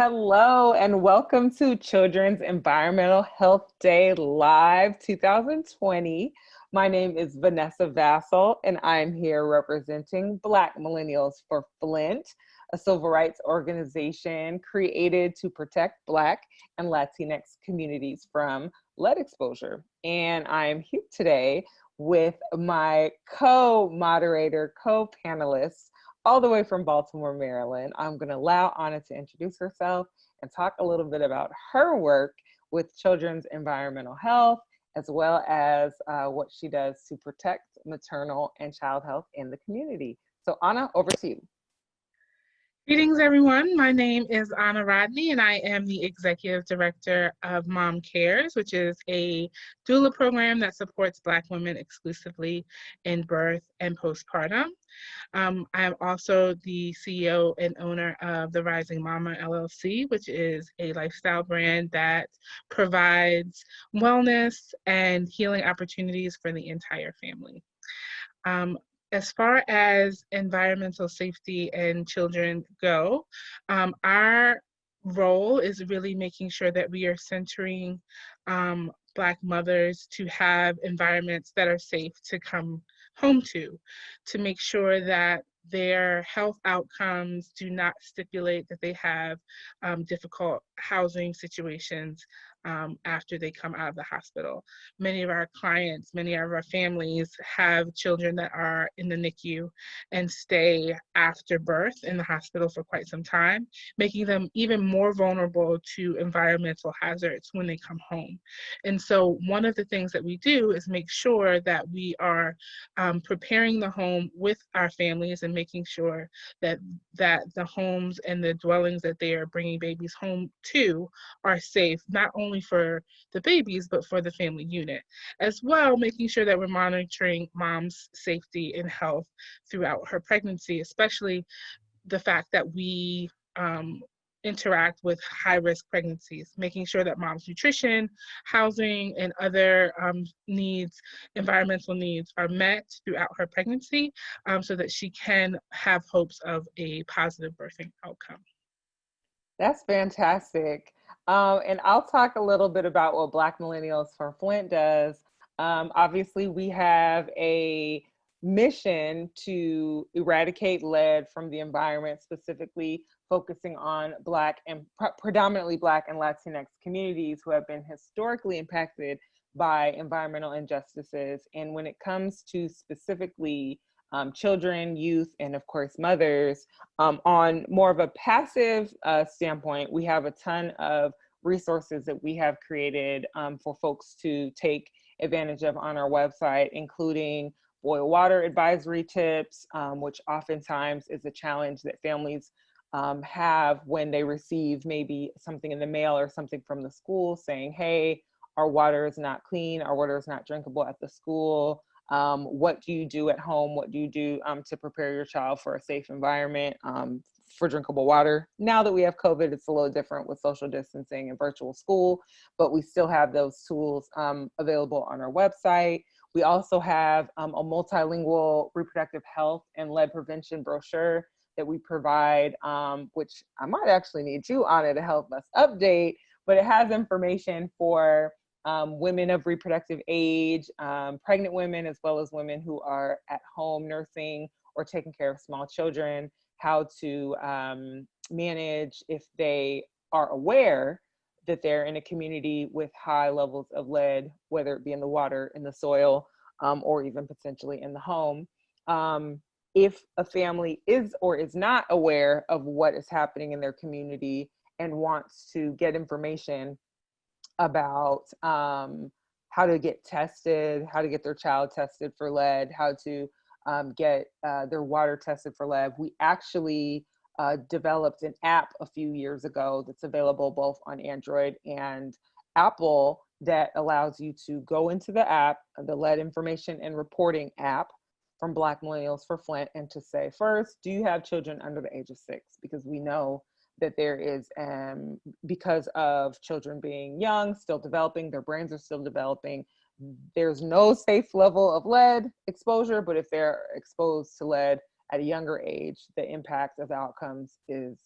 Hello and welcome to Children's Environmental Health Day Live 2020. My name is Vanessa Vassal and I'm here representing Black Millennials for Flint, a civil rights organization created to protect Black and Latinx communities from lead exposure. And I'm here today with my co-moderator, co-panelists, all the way from Baltimore, Maryland. I'm going to allow Anna to introduce herself and talk a little bit about her work with children's environmental health, as well as what she does to protect maternal and child health in the community. So Anna, over to you. Greetings, everyone. My name is Anna Rodney, and I am the Executive Director of MOMCares, which is a doula program that supports Black women exclusively in birth and postpartum. I am also the CEO and owner of the Rising Mama LLC, which is a lifestyle brand that provides wellness and healing opportunities for the entire family. As far as environmental safety and children go, our role is really making sure that we are centering Black mothers to have environments that are safe to come home to make sure that their health outcomes do not stipulate that they have difficult housing situations after they come out of the hospital. Many of our clients, many of our families have children that are in the NICU and stay after birth in the hospital for quite some time, making them even more vulnerable to environmental hazards when they come home. And so one of the things that we do is make sure that we are preparing the home with our families and making sure that the homes and the dwellings that they are bringing babies home to are safe, not only for the babies, but for the family unit. As well, making sure that we're monitoring mom's safety and health throughout her pregnancy, especially the fact that we interact with high-risk pregnancies, making sure that mom's nutrition, housing, and other needs, environmental needs, are met throughout her pregnancy so that she can have hopes of a positive birthing outcome. That's fantastic. And I'll talk a little bit about what Black Millennials for Flint does. Obviously, we have a mission to eradicate lead from the environment, specifically focusing on Black and predominantly Black and Latinx communities who have been historically impacted by environmental injustices. And when it comes to specifically children, youth, and of course mothers, on more of a passive standpoint, we have a ton of resources that we have created for folks to take advantage of on our website, including boil water advisory tips, which oftentimes is a challenge that families have when they receive maybe something in the mail or something from the school saying, hey, our water is not clean, our water is not drinkable at the school. What do you do at home? What do you do to prepare your child for a safe environment for drinkable water? Now that we have COVID, it's a little different with social distancing and virtual school, but we still have those tools available on our website. We also have a multilingual reproductive health and lead prevention brochure that we provide, which I might actually need you, Anna, to help us update, but it has information for women of reproductive age, pregnant women, as well as women who are at home nursing or taking care of small children, how to manage if they are aware that they're in a community with high levels of lead, whether it be in the water, in the soil, or even potentially in the home. If a family is or is not aware of what is happening in their community and wants to get information about how to get tested, how to get their child tested for lead, how to get their water tested for lead. We actually developed an app a few years ago that's available both on Android and Apple that allows you to go into the app, the lead information and reporting app from Black Millennials for Flint, and to say, first, do you have children under the age of 6? Because we know that there is, because of children being young, still developing, their brains are still developing, there's no safe level of lead exposure, but if they're exposed to lead at a younger age, the impact of outcomes is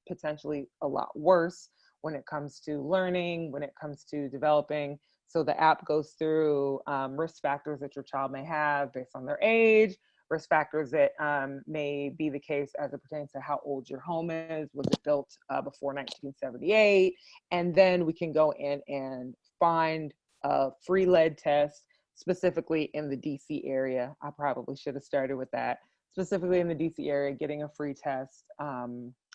potentially a lot worse when it comes to learning, when it comes to developing. So the app goes through risk factors that your child may have based on their age, risk factors that may be the case as it pertains to how old your home is. Was it built before 1978? And then we can go in and find a free lead test specifically in the DC area. I probably should have started with that. Specifically in the DC area, getting a free test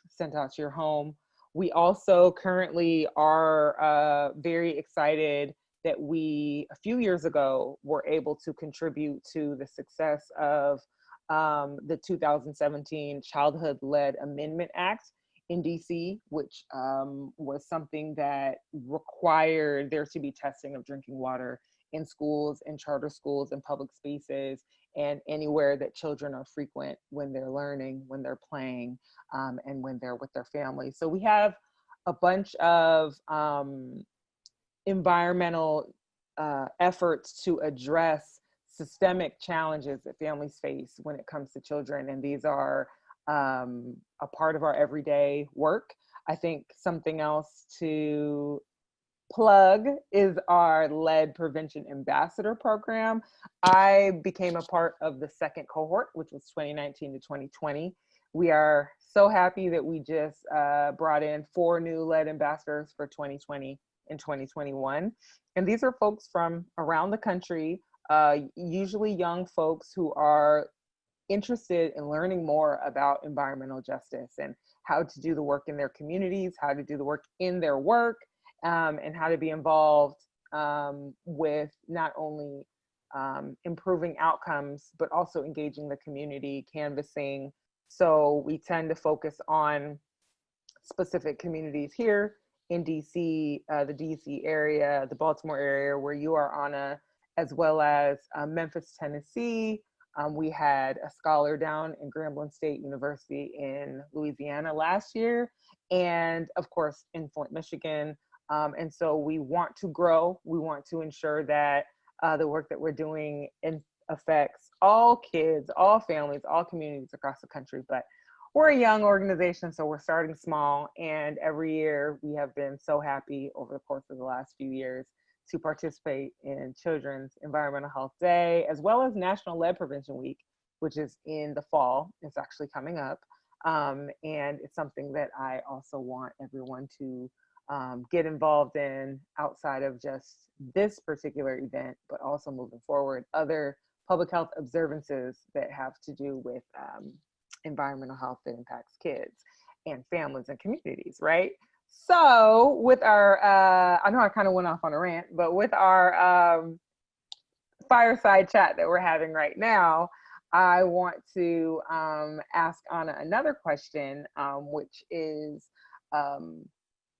sent out to your home. We also currently are very excited that we, a few years ago, were able to contribute to the success of the 2017 Childhood-Led Amendment Act in DC, which was something that required there to be testing of drinking water in schools, in charter schools, in public spaces, and anywhere that children are frequent when they're learning, when they're playing, and when they're with their families. So we have a bunch of environmental efforts to address systemic challenges that families face when it comes to children. And these are a part of our everyday work. I think something else to plug is our lead prevention ambassador program. I became a part of the second cohort, which was 2019 to 2020. We are so happy that we just brought in 4 new lead ambassadors for 2020 and 2021. And these are folks from around the country, usually young folks who are interested in learning more about environmental justice and how to do the work in their communities, how to do the work in their work, and how to be involved with not only improving outcomes, but also engaging the community, canvassing. So we tend to focus on specific communities here in DC, the DC area, the Baltimore area where you are, Anna, as well as Memphis, Tennessee. We had a scholar down in Grambling State University in Louisiana last year, and of course in Flint, Michigan. And so we want to grow. We want to ensure that the work that we're doing affects all kids, all families, all communities across the country. But we're a young organization, so we're starting small. And every year we have been so happy over the course of the last few years to participate in Children's Environmental Health Day, as well as National Lead Prevention Week, which is in the fall. It's actually coming up. And it's something that I also want everyone to get involved in outside of just this particular event, but also moving forward, other public health observances that have to do with environmental health that impacts kids and families and communities, right? So with our, I know I kind of went off on a rant, but with our fireside chat that we're having right now, I want to ask Anna another question, which is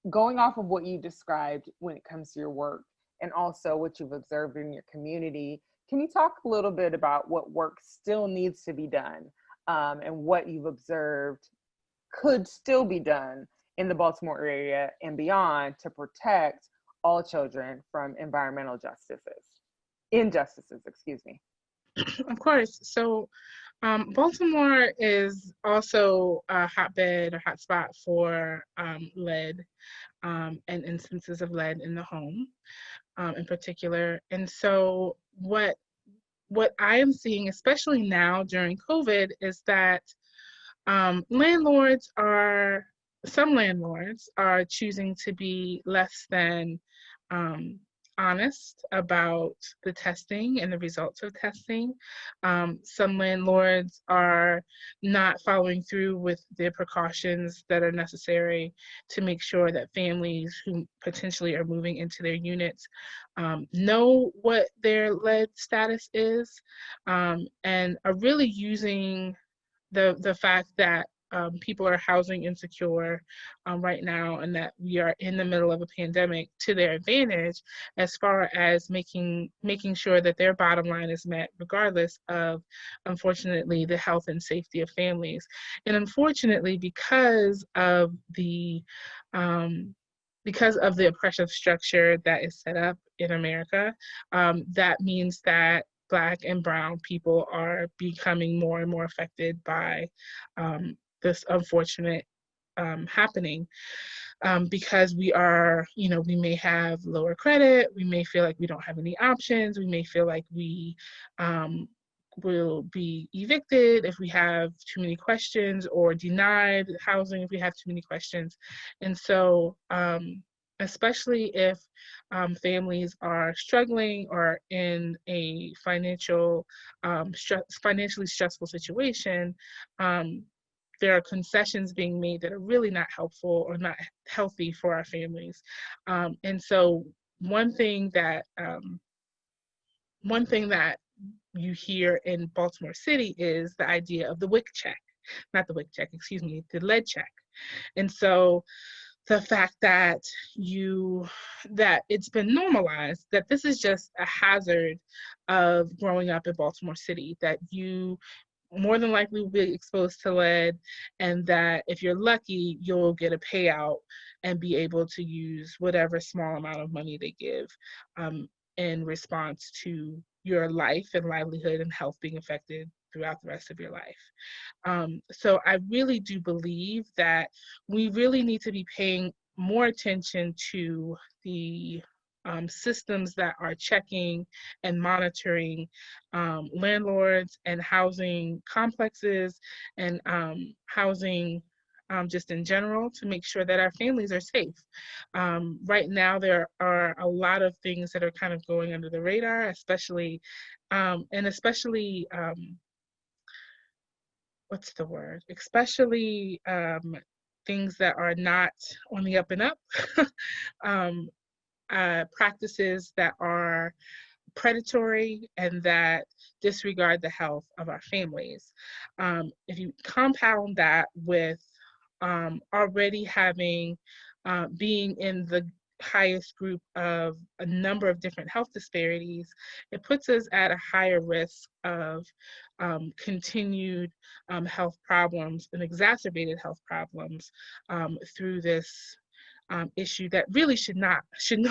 going off of what you described when it comes to your work and also what you've observed in your community. Can you talk a little bit about what work still needs to be done and what you've observed could still be done in the Baltimore area and beyond to protect all children from environmental injustices, excuse me? Of course. So Baltimore is also a hotbed or hotspot for lead and instances of lead in the home in particular. And so what I am seeing, especially now during COVID, is that some landlords are choosing to be less than honest about the testing and the results of testing. Some landlords are not following through with the precautions that are necessary to make sure that families who potentially are moving into their units know what their lead status is, and are really using the fact that people are housing insecure right now, and that we are in the middle of a pandemic to their advantage as far as making sure that their bottom line is met regardless of, unfortunately, the health and safety of families. And unfortunately, because of the oppressive structure that is set up in America, that means that Black and Brown people are becoming more and more affected by this unfortunate happening, because we are, we may have lower credit, we may feel like we don't have any options, we may feel like we will be evicted if we have too many questions, or denied housing if we have too many questions. And so, especially if families are struggling or in a financially stressful situation, there are concessions being made that are really not helpful or not healthy for our families. And so one thing that you hear in Baltimore City is the idea of the WIC check, not the WIC check, excuse me, the lead check. And so the fact that it's been normalized, that this is just a hazard of growing up in Baltimore City, that you more than likely will be exposed to lead, and that if you're lucky, you'll get a payout and be able to use whatever small amount of money they give in response to your life and livelihood and health being affected throughout the rest of your life. So I really do believe that we really need to be paying more attention to the systems that are checking and monitoring landlords and housing complexes and housing just in general, to make sure that our families are safe. Right now, there are a lot of things that are kind of going under the radar, especially what's the word? Especially things that are not on the up and up. Practices that are predatory and that disregard the health of our families. If you compound that with already being in the highest group of a number of different health disparities, it puts us at a higher risk of continued health problems and exacerbated health problems through this issue that really should no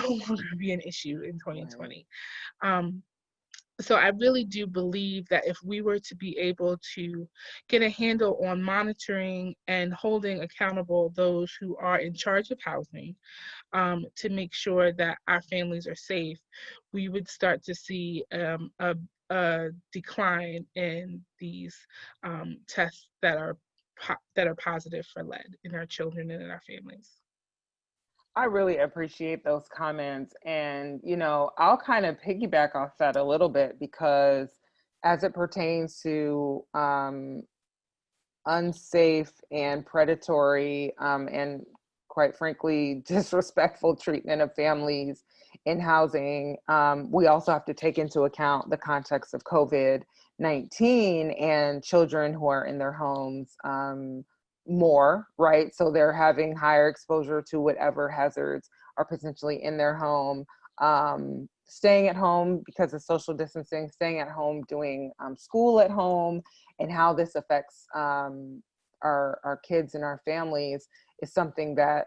longer be an issue in 2020. So I really do believe that if we were to be able to get a handle on monitoring and holding accountable those who are in charge of housing, to make sure that our families are safe, we would start to see a decline in these tests that are positive for lead in our children and in our families. I really appreciate those comments. And, I'll kind of piggyback off that a little bit, because as it pertains to unsafe and predatory and quite frankly, disrespectful treatment of families in housing, we also have to take into account the context of COVID-19 and children who are in their homes more, right? So they're having higher exposure to whatever hazards are potentially in their home, staying at home because of social distancing, staying at home, doing school at home, and how this affects our kids and our families is something that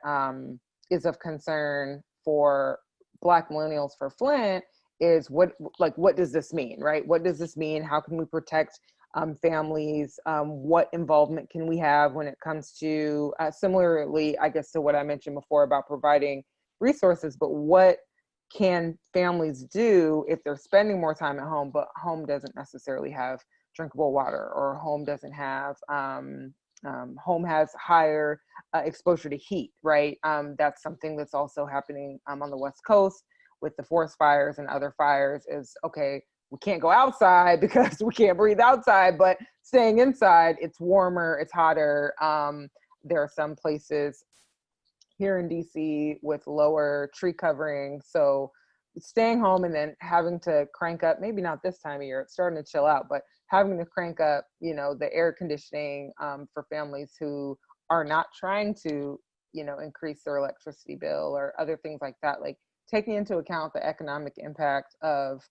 is of concern for Black Millennials for Flint. Is what does this mean, right? What does this mean? How can we protect families? What involvement can we have when it comes to, similarly, I guess, to what I mentioned before about providing resources, but what can families do if they're spending more time at home, but home doesn't necessarily have drinkable water, or home doesn't have, home has higher exposure to heat, right? That's something that's also happening on the West Coast with the forest fires and other fires. Is, okay, we can't go outside because we can't breathe outside, but staying inside, it's warmer, it's hotter. There are some places here in DC with lower tree coverings. So staying home and then having to crank up, maybe not this time of year, it's starting to chill out, but having to crank up, the air conditioning for families who are not trying to, increase their electricity bill or other things like that, like taking into account the economic impact of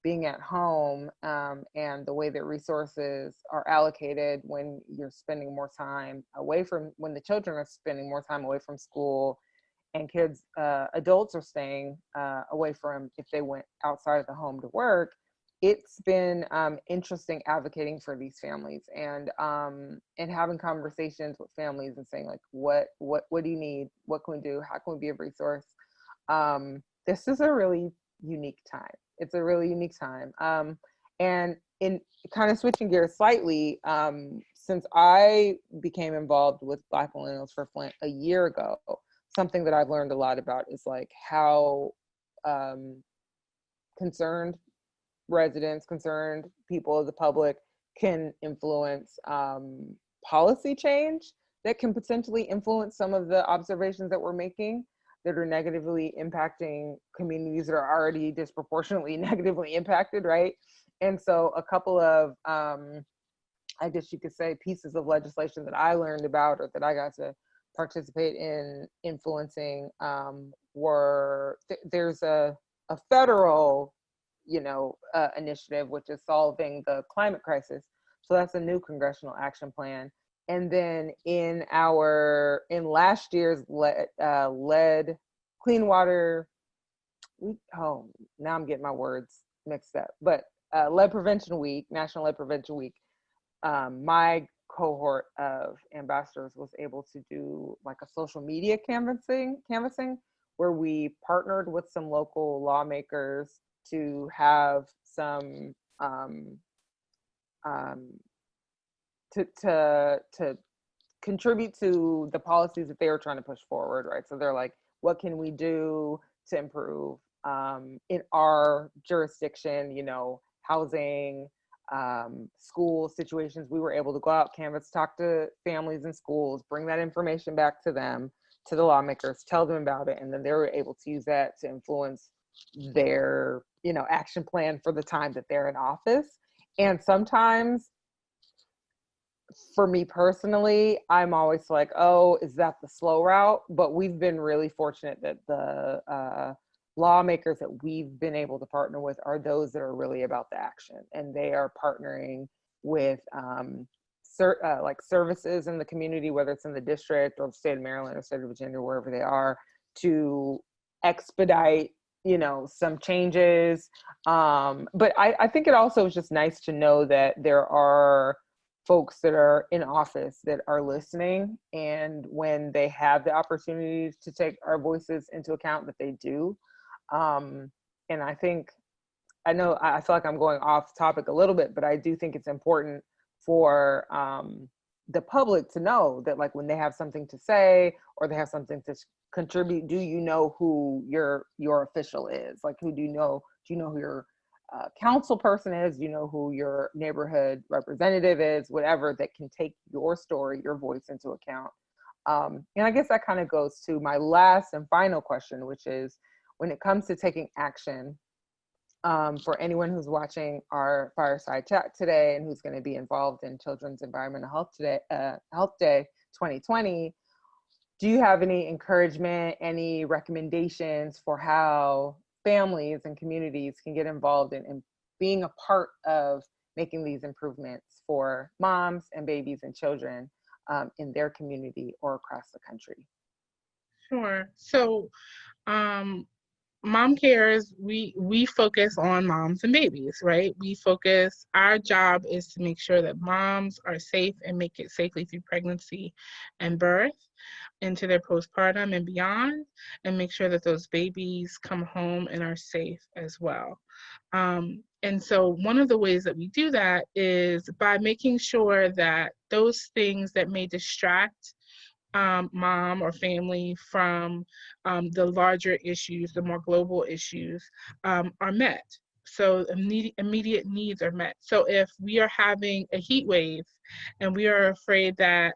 being at home and the way that resources are allocated when you're spending more time away from, when the children are spending more time away from school, and kids, adults are staying away from, if they went outside of the home to work. it's been interesting advocating for these families and having conversations with families and saying like, what do you need? What can we do? How can we be a resource? This is a really unique time. It's a really unique time. And in kind of switching gears slightly, since I became involved with Black Millennials for Flint a year ago, something that I've learned a lot about is like how concerned residents, concerned people of the public can influence policy change that can potentially influence some of the observations that we're making that are negatively impacting communities that are already disproportionately negatively impacted, right? And so a couple of, I guess you could say, pieces of legislation that I learned about or that I got to participate in influencing there's a federal initiative, which is solving the climate crisis. So that's a new congressional action plan. And then in last year's lead clean water, now I'm getting my words mixed up, but Lead Prevention Week, National Lead Prevention Week, my cohort of ambassadors was able to do like a social media canvassing where we partnered with some local lawmakers to have some to contribute to the policies that they were trying to push forward, right? So they're like, what can we do to improve in our jurisdiction, housing, school situations. We were able to go out, canvas, talk to families in schools, bring that information back to them, to the lawmakers, tell them about it, and then they were able to use that to influence their, action plan for the time that they're in office. And sometimes, for me personally, I'm always like, oh, is that the slow route? But we've been really fortunate that the lawmakers that we've been able to partner with are those that are really about the action, and they are partnering with like services in the community, whether it's in the district or the state of Maryland or state of Virginia, wherever they are, to expedite some changes. But I think it also is just nice to know that there are folks that are in office that are listening, and when they have the opportunities to take our voices into account, that they do. And I feel like I'm going off topic a little bit, but I do think it's important for the public to know that, like, when they have something to say or they have something to contribute, do you know who your official is? Like, do you know who your council person is? Do you know who your neighborhood representative is? Whatever, that can take your story, your voice into account. And I guess that kind of goes to my last and final question, which is, when it comes to taking action, for anyone who's watching our Fireside Chat today and who's going to be involved in Children's Environmental Health Day 2020, do you have any encouragement, any recommendations for how families and communities can get involved in being a part of making these improvements for moms and babies and children in their community or across the country? Sure. So, MOMCares, we focus on moms and babies, right? Our job is to make sure that moms are safe and make it safely through pregnancy and birth, into their postpartum and beyond, and make sure that those babies come home and are safe as well. And so one of the ways that we do that is by making sure that those things that may distract mom or family from the larger issues, the more global issues, are met. So immediate needs are met. So if we are having a heat wave and we are afraid that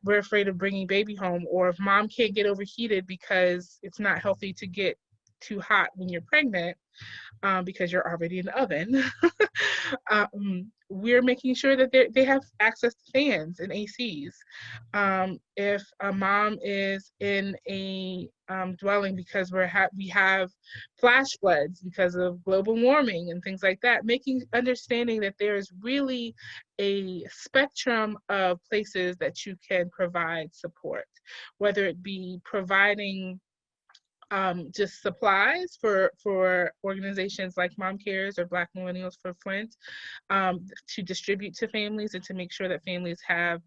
we're afraid of bringing baby home, or if mom can't get overheated because it's not healthy to get too hot when you're pregnant, because you're already in the oven, we're making sure that they have access to fans and ACs. If a mom is in a dwelling because we have flash floods because of global warming and things like that, understanding that there is really a spectrum of places that you can provide support, whether it be providing just supplies for organizations like MOMCares or Black Millennials for Flint, to distribute to families and to make sure that families have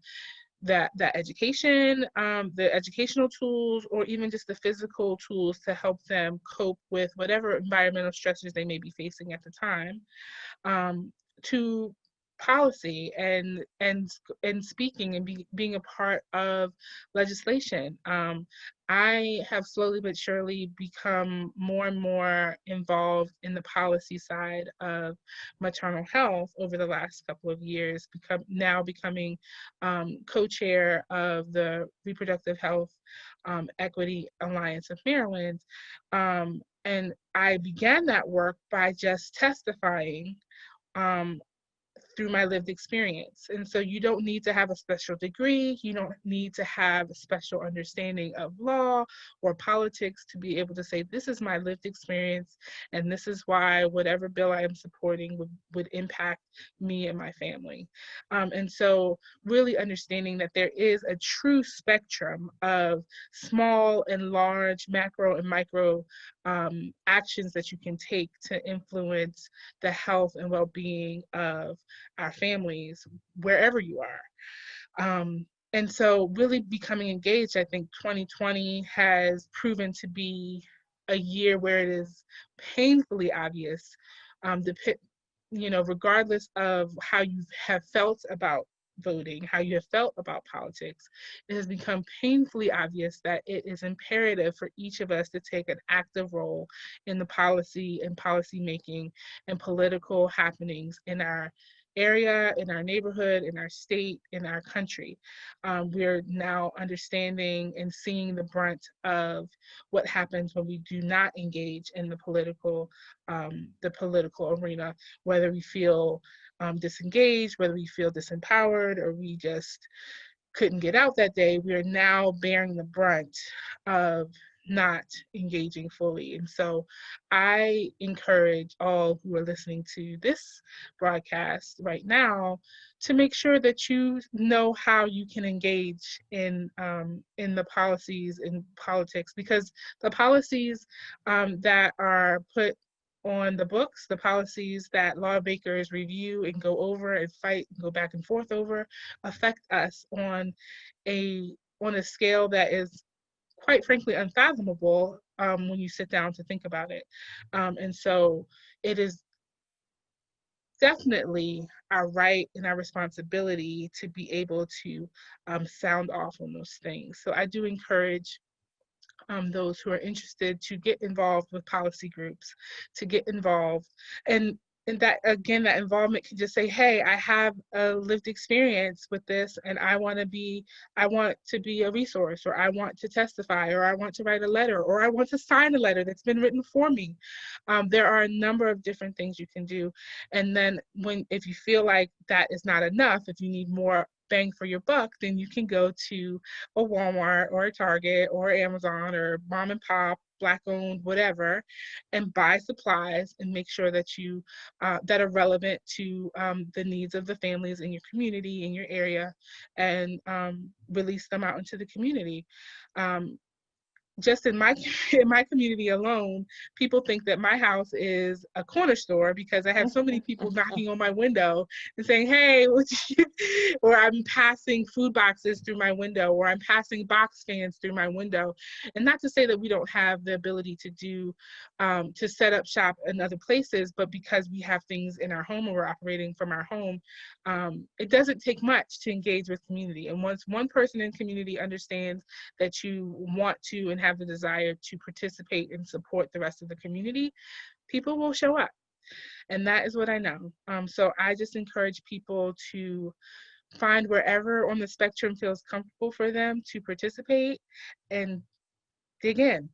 that education, the educational tools, or even just the physical tools to help them cope with whatever environmental stressors they may be facing at the time, to policy and speaking and being a part of legislation. I have slowly but surely become more and more involved in the policy side of maternal health over the last couple of years, becoming co-chair of the Reproductive Health Equity Alliance of Maryland. And I began that work by just testifying through my lived experience. And so you don't need to have a special degree, you don't need to have a special understanding of law or politics to be able to say, this is my lived experience, and this is why whatever bill I am supporting would impact me and my family. And so really understanding that there is a true spectrum of small and large, macro and micro actions that you can take to influence the health and well-being of our families wherever you are. And so really becoming engaged, I think 2020 has proven to be a year where it is painfully obvious, regardless of how you have felt about voting, how you have felt about politics, it has become painfully obvious that it is imperative for each of us to take an active role in the policy and policy making and political happenings in our area, in our neighborhood, in our state, in our country. We're now understanding and seeing the brunt of what happens when we do not engage in the political arena, whether we feel disengaged, whether we feel disempowered, or we just couldn't get out that day. We are now bearing the brunt of not engaging fully. And so I encourage all who are listening to this broadcast right now to make sure that you know how you can engage in the policies and politics, because the policies that are put on the books, the policies that lawmakers review and go over and fight and go back and forth over, affect us on a scale that is quite frankly unfathomable when you sit down to think about it. And so it is definitely our right and our responsibility to be able to sound off on those things. So I do encourage those who are interested to get involved with policy groups, to get involved. And that, again, that involvement can just say, hey, I have a lived experience with this, and I want to be a resource, or I want to testify, or I want to write a letter, or I want to sign a letter that's been written for me. There are a number of different things you can do. And then if you feel like that is not enough, if you need more bang for your buck, then you can go to a Walmart or a Target or Amazon or mom and pop, Black owned, whatever, and buy supplies and make sure that you that are relevant to the needs of the families in your community, in your area, and release them out into the community. Just in my community alone, people think that my house is a corner store because I have so many people knocking on my window and saying, hey, or I'm passing food boxes through my window, or I'm passing box fans through my window. And not to say that we don't have the ability to do, to set up shop in other places, but because we have things in our home and we're operating from our home, it doesn't take much to engage with community. And once one person in community understands that you want to and have the desire to participate and support the rest of the community, people will show up. And that is what I know. So I just encourage people to find wherever on the spectrum feels comfortable for them to participate and dig in.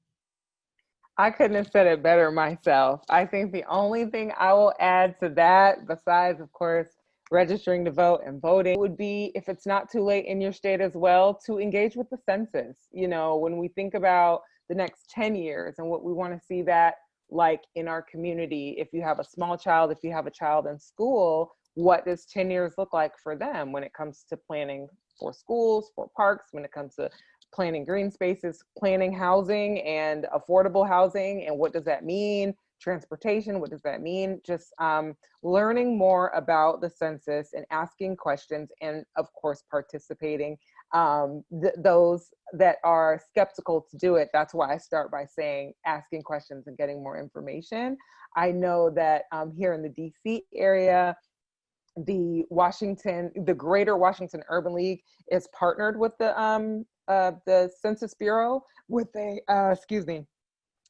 I couldn't have said it better myself. I think the only thing I will add to that, besides, of course, registering to vote and voting, would be, if it's not too late in your state as well, to engage with the census. You know, when we think about the next 10 years and what we want to see that like in our community, if you have a small child, if you have a child in school, what does 10 years look like for them when it comes to planning for schools, for parks, when it comes to planning green spaces, planning housing and affordable housing, and what does that mean? Transportation, what does that mean? Just learning more about the census and asking questions, and of course participating. Those that are skeptical to do it, that's why I start by saying asking questions and getting more information. I know that here in the DC area, the Greater Washington Urban League is partnered with the Census Bureau with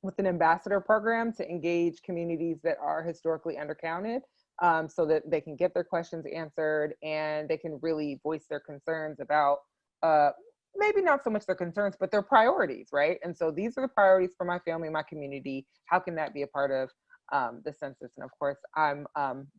with an ambassador program to engage communities that are historically undercounted, so that they can get their questions answered and they can really voice their concerns about maybe not so much their concerns, but their priorities, right? And so these are the priorities for my family, my community. How can that be a part of the census? And of course, I'm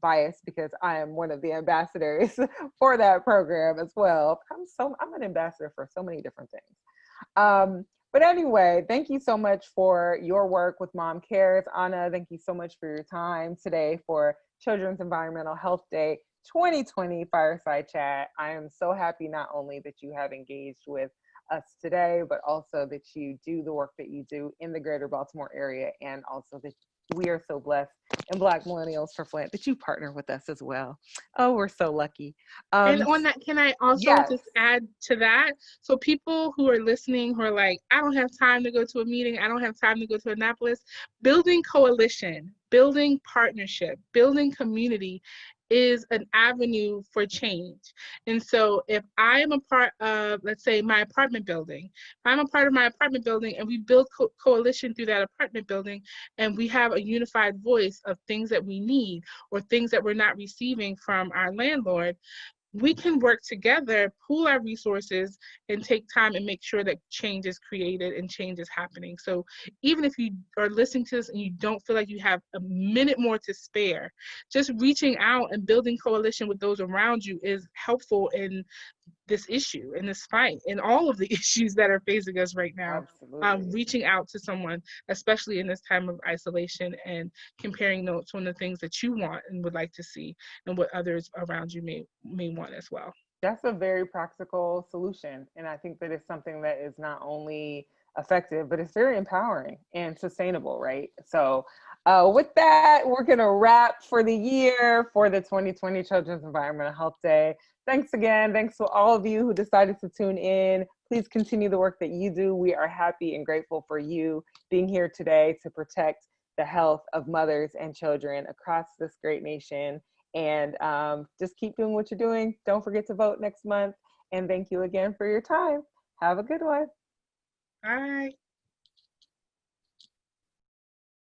biased because I am one of the ambassadors for that program as well. I'm an ambassador for so many different things. But anyway, thank you so much for your work with MOMCares. Anna, thank you so much for your time today for Children's Environmental Health Day 2020 Fireside Chat. I am so happy not only that you have engaged with us today, but also that you do the work that you do in the greater Baltimore area, and also that we are so blessed in Black Millennials for Flint that you partner with us as well. Oh, we're so lucky. And on that, can I also yes. just add to that? So people who are listening, who are like, I don't have time to go to a meeting, I don't have time to go to Annapolis, building coalition, building partnership, building community is an avenue for change. And so if I am a part of, let's say, my apartment building, if I'm a part of my apartment building and we build coalition through that apartment building, and we have a unified voice of things that we need or things that we're not receiving from our landlord, we can work together, pool our resources, and take time and make sure that change is created and change is happening. So even if you are listening to this and you don't feel like you have a minute more to spare, just reaching out and building coalition with those around you is helpful in this issue, in this fight, in all of the issues that are facing us right now. Reaching out to someone, especially in this time of isolation, and comparing notes on the things that you want and would like to see and what others around you may want as well. That's a very practical solution. And I think that it's something that is not only effective, but it's very empowering and sustainable, right? So with that, we're going to wrap for the year for the 2020 Children's Environmental Health Day. Thanks again. Thanks to all of you who decided to tune in. Please continue the work that you do. We are happy and grateful for you being here today to protect the health of mothers and children across this great nation. And just keep doing what you're doing. Don't forget to vote next month. And thank you again for your time. Have a good one. Bye.